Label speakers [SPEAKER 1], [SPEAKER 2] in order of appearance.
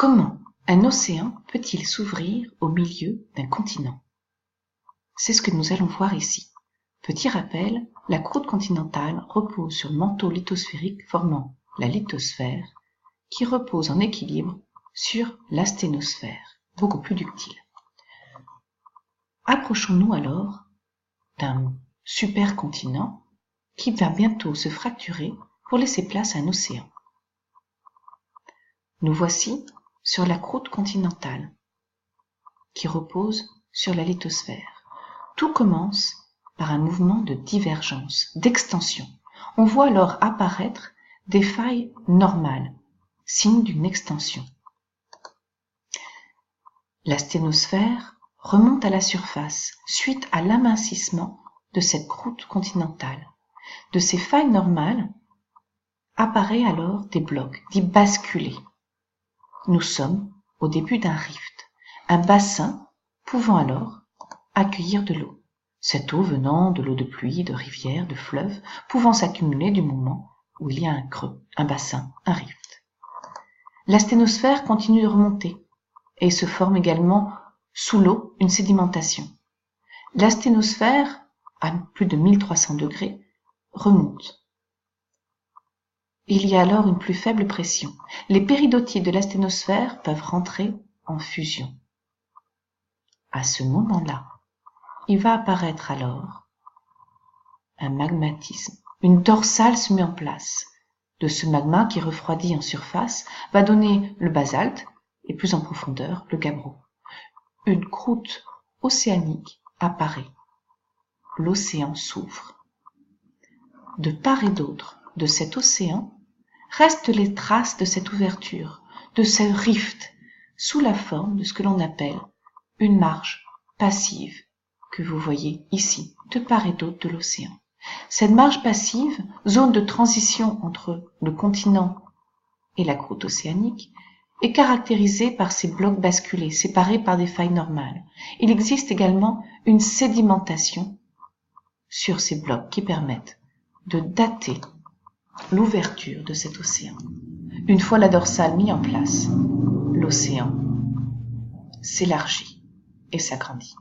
[SPEAKER 1] Comment un océan peut-il s'ouvrir au milieu d'un continent? C'est ce que nous allons voir ici. Petit rappel, la croûte continentale repose sur le manteau lithosphérique formant la lithosphère, qui repose en équilibre sur l'asténosphère, beaucoup plus ductile. Approchons-nous alors d'un supercontinent qui va bientôt se fracturer pour laisser place à un océan. Nous voici sur la croûte continentale qui repose sur la lithosphère. Tout commence par un mouvement de divergence, d'extension. On voit alors apparaître des failles normales, signe d'une extension. L'asténosphère remonte à la surface suite à l'amincissement de cette croûte continentale. De ces failles normales apparaît alors des blocs, dits basculés. Nous sommes au début d'un rift, un bassin pouvant alors accueillir de l'eau. Cette eau venant de l'eau de pluie, de rivières, de fleuves, pouvant s'accumuler du moment où il y a un creux, un bassin, un rift. L'asténosphère continue de remonter et se forme également sous l'eau une sédimentation. L'asténosphère, à plus de 1300 degrés, remonte. Il y a alors une plus faible pression. Les péridotites de l'asténosphère peuvent rentrer en fusion. À ce moment-là, il va apparaître alors un magmatisme. Une dorsale se met en place. De ce magma qui refroidit en surface va donner le basalte et plus en profondeur le gabbro. Une croûte océanique apparaît. L'océan s'ouvre. De part et d'autre de cet océan restent les traces de cette ouverture, de ce rift, sous la forme de ce que l'on appelle une marge passive, que vous voyez ici, de part et d'autre de l'océan. Cette marge passive, zone de transition entre le continent et la croûte océanique, est caractérisée par ces blocs basculés, séparés par des failles normales. Il existe également une sédimentation sur ces blocs qui permettent de dater l'ouverture de cet océan. Une fois la dorsale mise en place, l'océan s'élargit et s'agrandit.